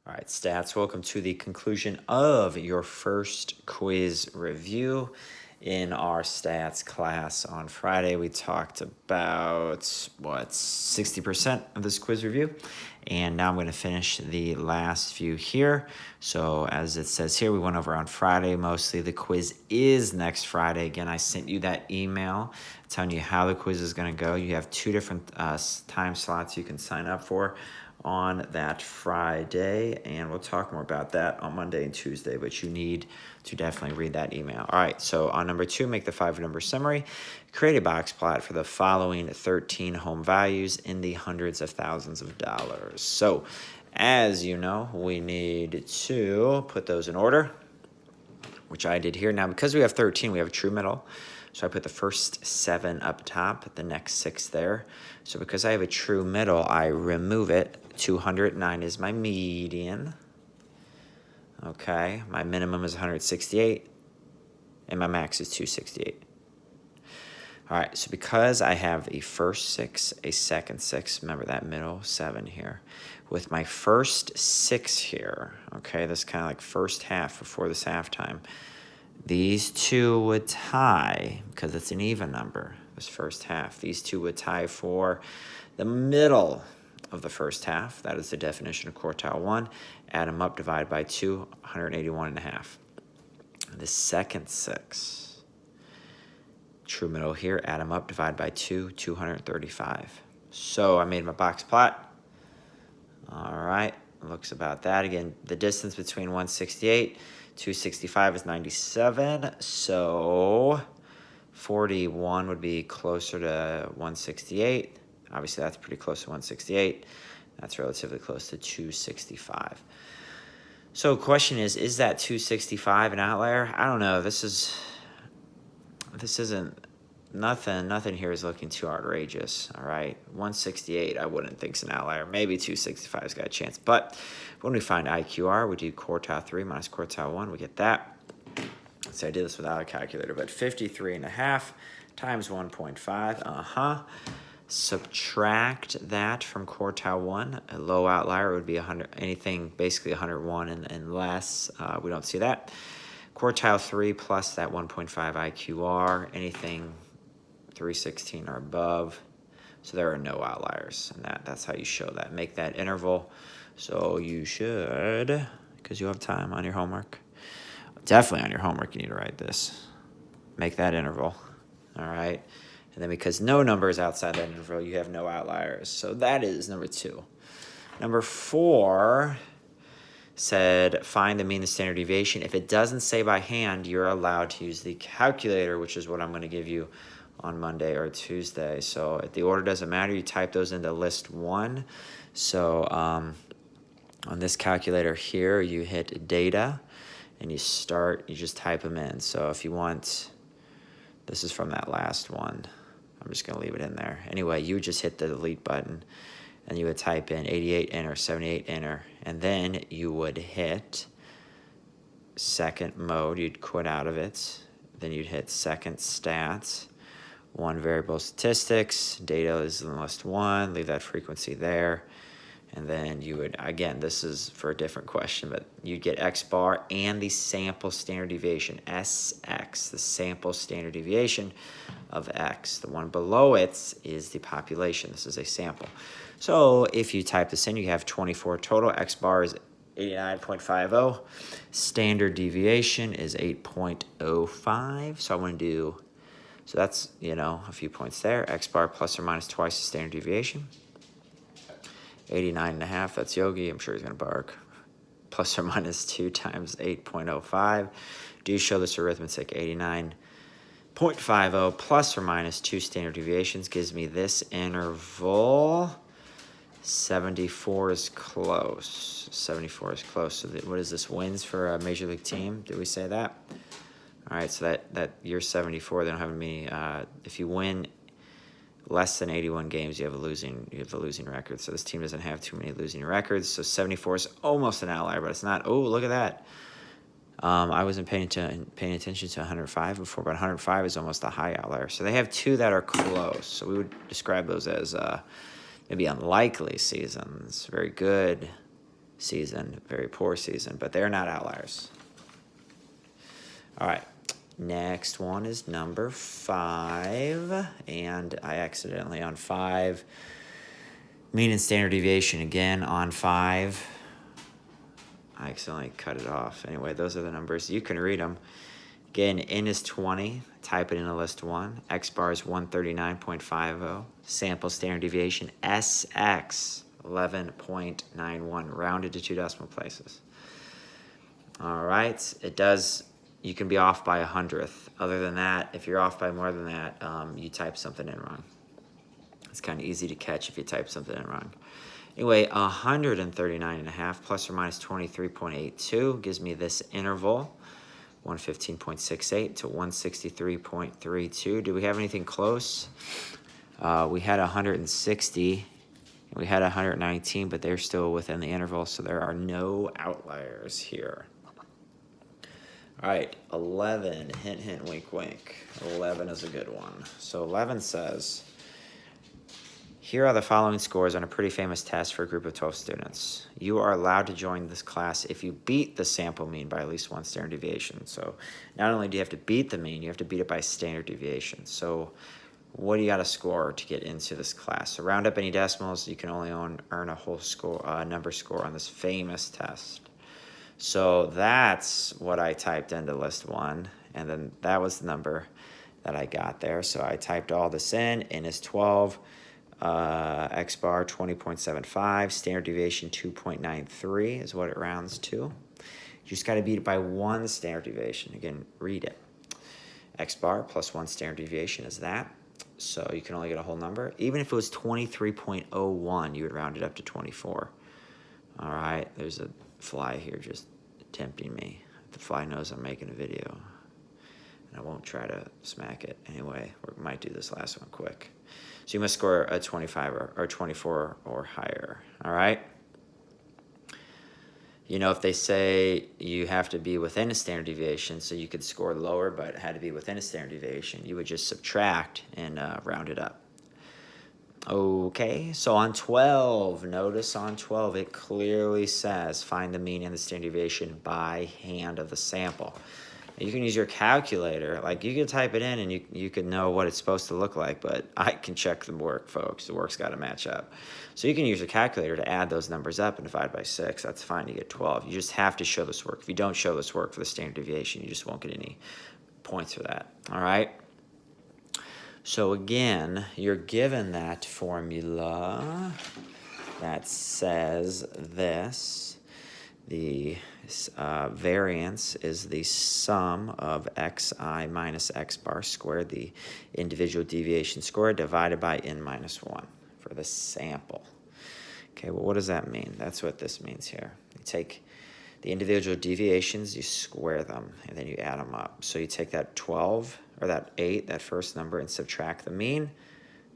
All right, stats, welcome to the conclusion of your first quiz review. In our stats class on Friday, we talked about, 60% of this quiz review. And now I'm going to finish the last few here. So as it says here, we went over on Friday mostly. The quiz is next Friday. Again, I sent you that email telling you how the quiz is going to go. You have two different time slots you can sign up for on that Friday, and we'll talk more about that on Monday and Tuesday, but you need to definitely read that email. All right, so on number 2, make the 5-number summary. Create a box plot for the following 13 home values in the hundreds of thousands of dollars. So, as you know, we need to put those in order, which I did here. Now, because we have 13, we have a true middle. So I put the first 7 up top, the next 6 there. So because I have a true middle, I remove it. 209 is my median. Okay, my minimum is 168, and my max is 268. All right, so because I have a first 6, a second 6, remember that middle 7 here. With my first 6 here, okay, this kind of like first half before this halftime, these two would tie, because it's an even number, this first half. These two would tie for the middle of the first half. That is the definition of quartile 1. Add them up, divide by 2, 181.5. The second 6, true middle here, add them up, divide by 2, 235. So I made my box plot. All right, looks about that. Again, the distance between 168 265 is 97, so 41 would be closer to 168. Obviously, that's pretty close to 168. That's relatively close to 265. So question is that 265 an outlier? I don't know. This isn't nothing here is looking too outrageous. All right, 168 I wouldn't think is an outlier. Maybe 265's got a chance. But when we find IQR, we do quartile 3 minus quartile 1. We get that. So I did this without a calculator, but 53.5 times 1.5. Subtract that from quartile 1. A low outlier would be 100. Anything basically 101 and less. We don't see that. Quartile 3 plus that 1.5 IQR. Anything 316 or above. So there are no outliers, and that's how you show that. Make that interval. So you should, because you have time on your homework, definitely on your homework you need to write this. Make that interval, all right? And then because no number is outside that interval, you have no outliers. So that is number 2. Number 4 said find the mean and standard deviation. If it doesn't say by hand, you're allowed to use the calculator, which is what I'm going to give you on Monday or Tuesday. So if the order doesn't matter, you type those into list 1. So on this calculator here, you hit data, and you just type them in. So if you want, this is from that last one. I'm just going to leave it in there. Anyway, you would just hit the delete button, and you would type in 88, enter, 78, enter, and then you would hit second mode. You'd quit out of it. Then you'd hit second stats, 1 variable statistics, data is in list 1, leave that frequency there. And then you would, again, this is for a different question, but you'd get X bar and the sample standard deviation, SX, the sample standard deviation of X. The one below it is the population. This is a sample. So if you type this in, you have 24 total. X bar is 89.50. Standard deviation is 8.05. So I want to do, so that's, a few points there. X bar plus or minus twice the standard deviation. 89.5, that's Yogi. I'm sure he's going to bark. Plus or minus 2 times 8.05. Do show this arithmetic. 89.50 plus or minus 2 standard deviations gives me this interval. 74 is close. 74 is close. So what is this, wins for a Major League team? Did we say that? All right, so that year 74, they don't have any. If you win less than 81 games, you have a losing record. So this team doesn't have too many losing records. So 74 is almost an outlier, but it's not. Oh, look at that. I wasn't paying attention to 105 before, but 105 is almost a high outlier. So they have 2 that are close. So we would describe those as maybe unlikely seasons. Very good. season, very poor season, but they're not outliers. All right, next one is number 5, and I accidentally on 5. Mean and standard deviation again on 5. I accidentally cut it off. Anyway, those are the numbers. You can read them. Again, N is 20. Type it in a list 1. X bar is 139.50. Sample standard deviation SX 11.91. Rounded to 2 decimal places. All right. It does. You can be off by 100th. Other than that, if you're off by more than that, you type something in wrong. It's kind of easy to catch if you type something in wrong. Anyway, 139.5 plus or minus 23.82 gives me this interval, 115.68 to 163.32. Do we have anything close? We had 160, and we had 119, but they're still within the interval, so there are no outliers here. All right, 11, hint, hint, wink, wink. 11 is a good one. So 11 says, here are the following scores on a pretty famous test for a group of 12 students. You are allowed to join this class if you beat the sample mean by at least 1 standard deviation. So not only do you have to beat the mean, you have to beat it by standard deviation. So what do you got to score to get into this class? So round up any decimals. You can only earn a whole score, number score on this famous test. So that's what I typed into list 1, and then that was the number that I got there. So I typed all this in. N is 12. X bar 20.75, standard deviation 2.93 is what it rounds to. You just got to beat it by 1 standard deviation. Again, read it. X bar plus 1 standard deviation is that. So you can only get a whole number. Even if it was 23.01, you would round it up to 24. All right, there's a fly here just tempting me. The fly knows I'm making a video. And I won't try to smack it. Anyway, we might do this last one quick. So you must score a 25 or 24 or higher, all right? You know, if they say you have to be within a standard deviation, so you could score lower, but it had to be within a standard deviation, you would just subtract and round it up. Okay, so on 12, notice on 12, it clearly says find the mean and the standard deviation by hand of the sample. You can use your calculator. Like, you can type it in and you can know what it's supposed to look like, but I can check the work, folks. The work's got to match up. So you can use your calculator to add those numbers up and divide by 6. That's fine. You get 12. You just have to show this work. If you don't show this work for the standard deviation, you just won't get any points for that. All right? So again, you're given that formula that says this. The variance is the sum of xi minus x bar squared, the individual deviation squared, divided by n minus 1 for the sample. Okay, well, what does that mean? That's what this means here. You take the individual deviations, you square them, and then you add them up. So you take that 12, or that 8, that first number, and subtract the mean,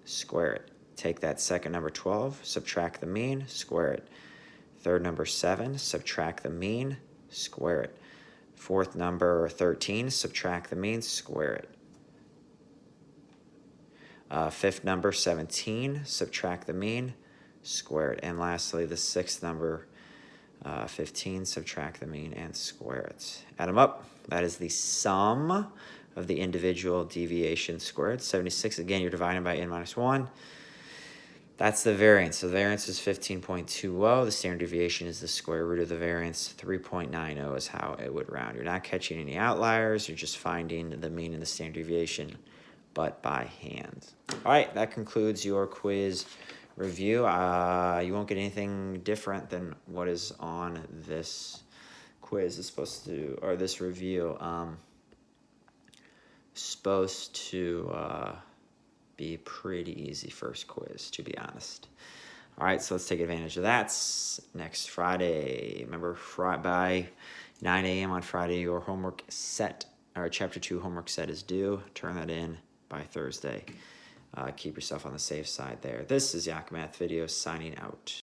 square it. Take that second number, 12, subtract the mean, square it. Third number, 7, subtract the mean, square it. Fourth number, 13, subtract the mean, square it. Fifth number, 17, subtract the mean, square it. And lastly, the sixth number, 15, subtract the mean, and square it. Add them up. That is the sum of the individual deviation squared. 76, again, you're dividing by n minus 1. That's the variance. So the variance is 15.20. The standard deviation is the square root of the variance. 3.90 is how it would round. You're not catching any outliers. You're just finding the mean and the standard deviation, but by hand. All right, that concludes your quiz review. You won't get anything different than what is on this quiz. It's supposed to, or this review, supposed to be pretty easy first quiz, to be honest. All right, so let's take advantage of that. Next Friday, remember, by 9 a.m. on Friday, your homework set, or Chapter 2 homework set is due. Turn that in by Thursday. Keep yourself on the safe side there. This is Yak Math Video signing out.